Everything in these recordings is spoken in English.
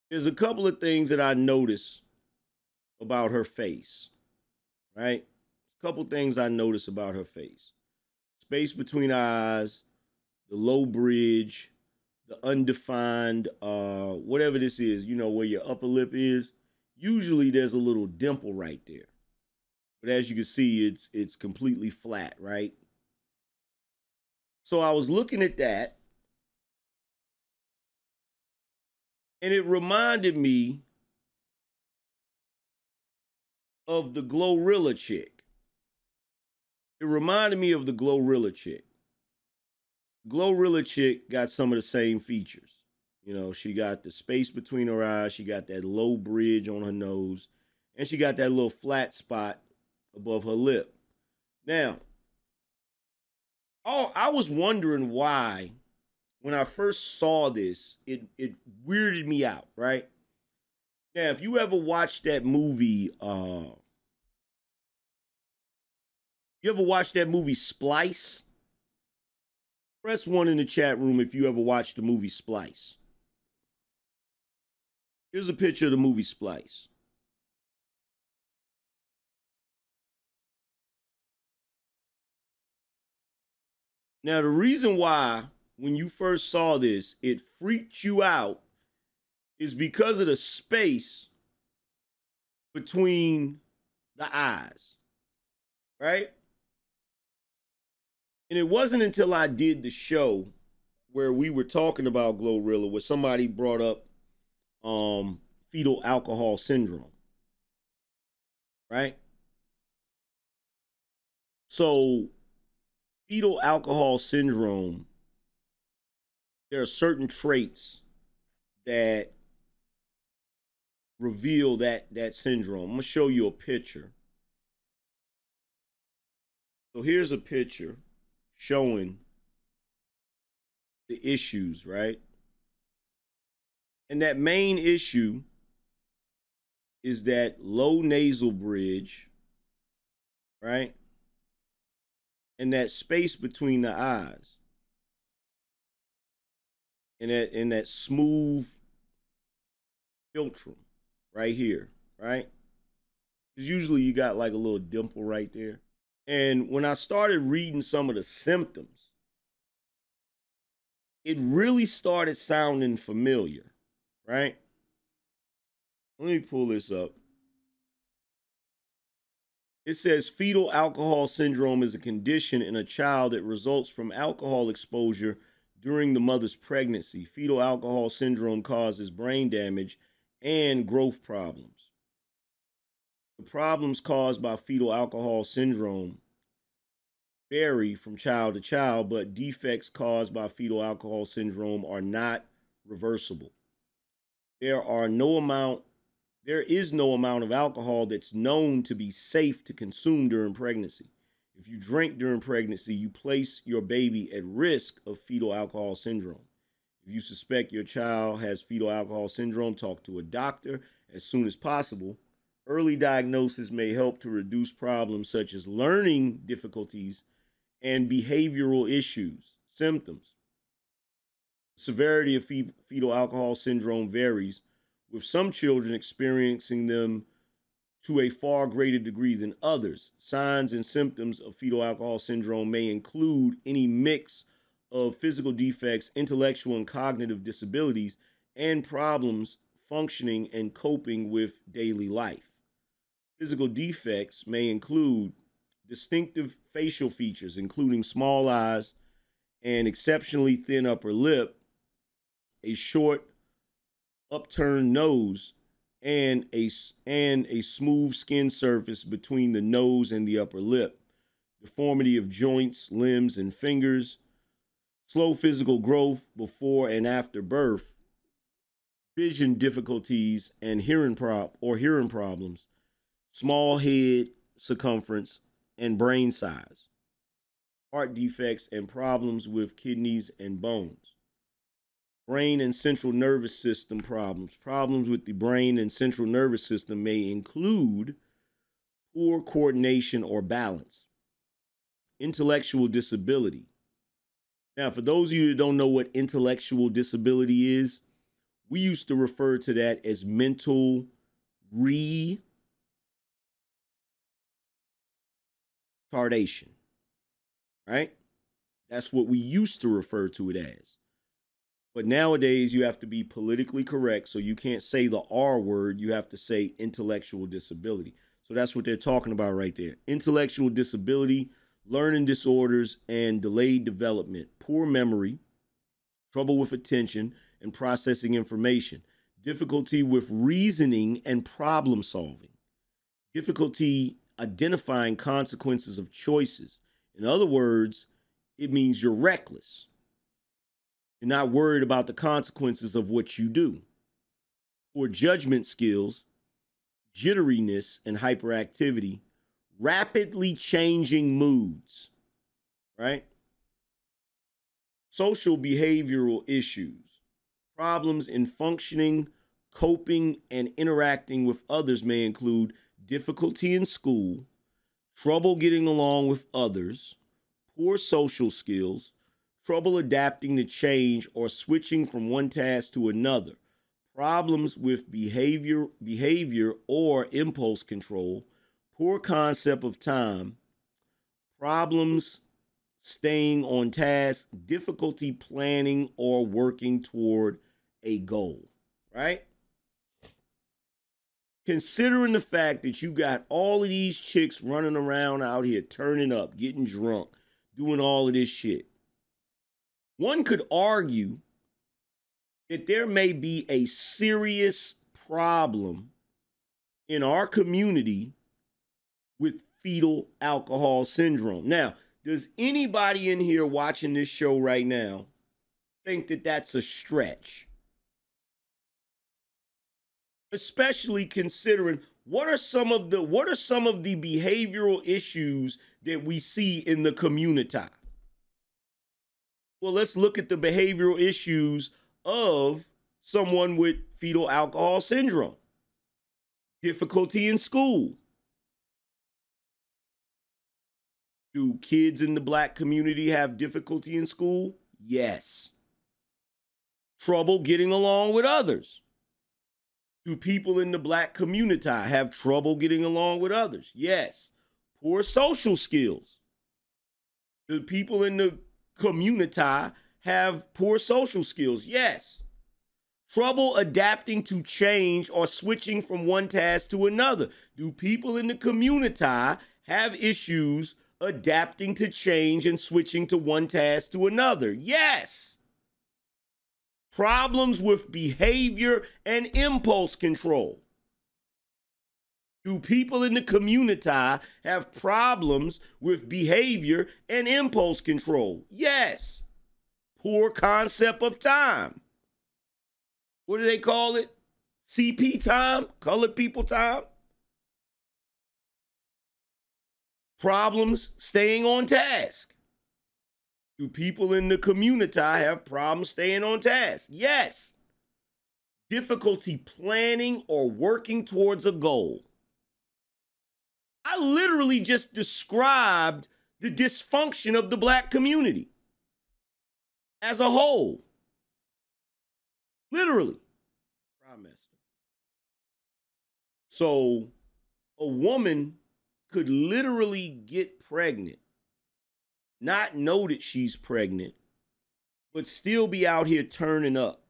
There's a couple of things that I noticed about her face, right? A couple things I noticed about her face. Space between her eyes, the low bridge, the undefined, whatever this is, where your upper lip is. Usually there's a little dimple right there. But as you can see, it's completely flat, right? So I was looking at that, and it reminded me of the Glorilla chick. It reminded me of the Glorilla chick. Glorilla chick got some of the same features. She got the space between her eyes, she got that low bridge on her nose, and she got that little flat spot above her lip. Now, I was wondering why, when I first saw this, it weirded me out, right? Now, if you ever watched that movie, you ever watched that movie Splice? Press one in the chat room if you ever watched the movie Splice. Here's a picture of the movie Splice. Now, the reason why, when you first saw this, it freaked you out is because of the space between the eyes, right? And it wasn't until I did the show where we were talking about Glorilla, where somebody brought up fetal alcohol syndrome, right? So, fetal alcohol syndrome, there are certain traits that reveal that syndrome. I'm gonna show you a picture. So here's a picture showing the issues, right? And that main issue is that low nasal bridge, right? And that space between the eyes. And that smooth philtrum right here, right? Because usually you got like a little dimple right there. And when I started reading some of the symptoms, it really started sounding familiar, right? Let me pull this up. It says fetal alcohol syndrome is a condition in a child that results from alcohol exposure during the mother's pregnancy. Fetal alcohol syndrome causes brain damage and growth problems. The problems caused by fetal alcohol syndrome vary from child to child, but defects caused by fetal alcohol syndrome are not reversible. There is no amount of alcohol that's known to be safe to consume during pregnancy. If you drink during pregnancy, you place your baby at risk of fetal alcohol syndrome. If you suspect your child has fetal alcohol syndrome, talk to a doctor as soon as possible. Early diagnosis may help to reduce problems such as learning difficulties and behavioral issues. Symptoms. Severity of fetal alcohol syndrome varies, with some children experiencing them to a far greater degree than others. Signs and symptoms of fetal alcohol syndrome may include any mix of physical defects, intellectual and cognitive disabilities, and problems functioning and coping with daily life. Physical defects may include distinctive facial features, including small eyes, an exceptionally thin upper lip, a short upturned nose, and a smooth skin surface between the nose and the upper lip, deformity of joints, limbs, and fingers, slow physical growth before and after birth, vision difficulties and hearing problems, small head circumference and brain size, heart defects and problems with kidneys and bones, brain and central nervous system problems. Problems with the brain and central nervous system may include poor coordination or balance, intellectual disability. Now, for those of you that don't know what intellectual disability is, We used to refer to that as mental retardation, right? That's what we used to refer to it as. But nowadays, you have to be politically correct, so you can't say the R word. You have to say intellectual disability. So that's what they're talking about right there. Intellectual disability, learning disorders, and delayed development, poor memory, trouble with attention and processing information, difficulty with reasoning and problem solving, difficulty identifying consequences of choices. In other words, it means you're reckless. You're not worried about the consequences of what you do. Poor judgment skills, jitteriness and hyperactivity, rapidly changing moods, right? Social behavioral issues, problems in functioning, coping, and interacting with others may include difficulty in school, trouble getting along with others, poor social skills, trouble adapting to change or switching from one task to another, problems with behavior or impulse control, poor concept of time, problems staying on task, difficulty planning or working toward a goal, right? Considering the fact that you got all of these chicks running around out here, turning up, getting drunk, doing all of this shit, one could argue that there may be a serious problem in our community with fetal alcohol syndrome. Now, does anybody in here watching this show right now think that that's a stretch? Especially considering what are some of the behavioral issues that we see in the community? Well, let's look at the behavioral issues of someone with fetal alcohol syndrome. Difficulty in school. Do kids in the Black community have difficulty in school? Yes. Trouble getting along with others. Do people in the Black community have trouble getting along with others? Yes. Poor social skills. Do people in the community have poor social skills? Yes. Trouble adapting to change or switching from one task to another. Do people in the community have issues adapting to change and switching to one task to another? Yes. Problems with behavior and impulse control. Do people in the community have problems with behavior and impulse control? Yes. Poor concept of time. What do they call it? CP time? Colored people time? Problems staying on task. Do people in the community have problems staying on task? Yes. Difficulty planning or working towards a goal. I literally just described the dysfunction of the Black community as a whole. Literally. So a woman could literally get pregnant, not know that she's pregnant, but still be out here turning up,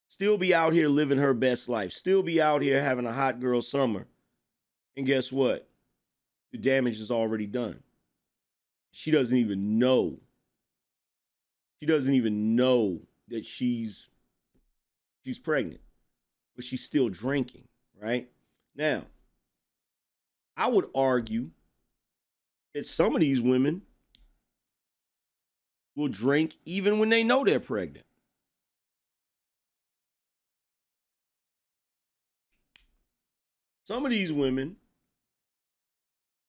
still be out here living her best life, still be out here having a hot girl summer. And guess what? The damage is already done. She doesn't even know. She doesn't even know that she's pregnant, but she's still drinking, right? Now, I would argue that some of these women will drink even when they know they're pregnant. Some of these women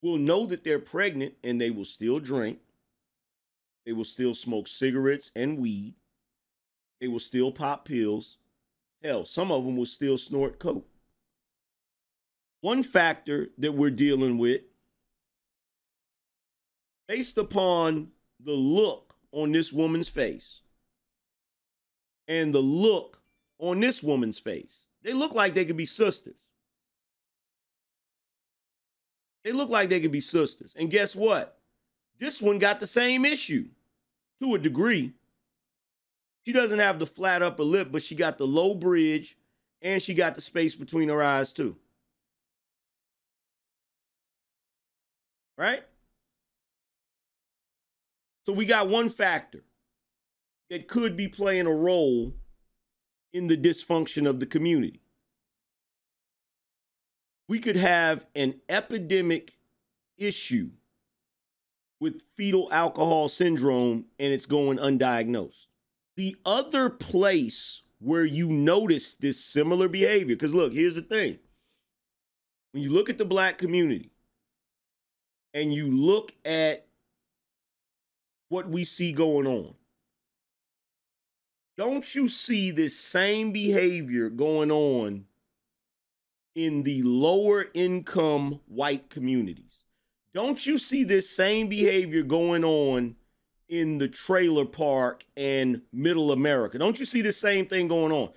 will know that they're pregnant and they will still drink. They will still smoke cigarettes and weed. They will still pop pills. Hell, some of them will still snort coke. One factor that we're dealing with, based upon the look on this woman's face and the look on this woman's face. They look like they could be sisters. They look like they could be sisters. And guess what? This one got the same issue to a degree. She doesn't have the flat upper lip, but she got the low bridge and she got the space between her eyes too. Right? So we got one factor that could be playing a role in the dysfunction of the community. We could have an epidemic issue with fetal alcohol syndrome and it's going undiagnosed. The other place where you notice this similar behavior, because look, here's the thing. When you look at the Black community and you look at what we see going on, don't you see this same behavior going on in the lower income white communities? Don't you see this same behavior going on in the trailer park and middle America? Don't you see the same thing going on?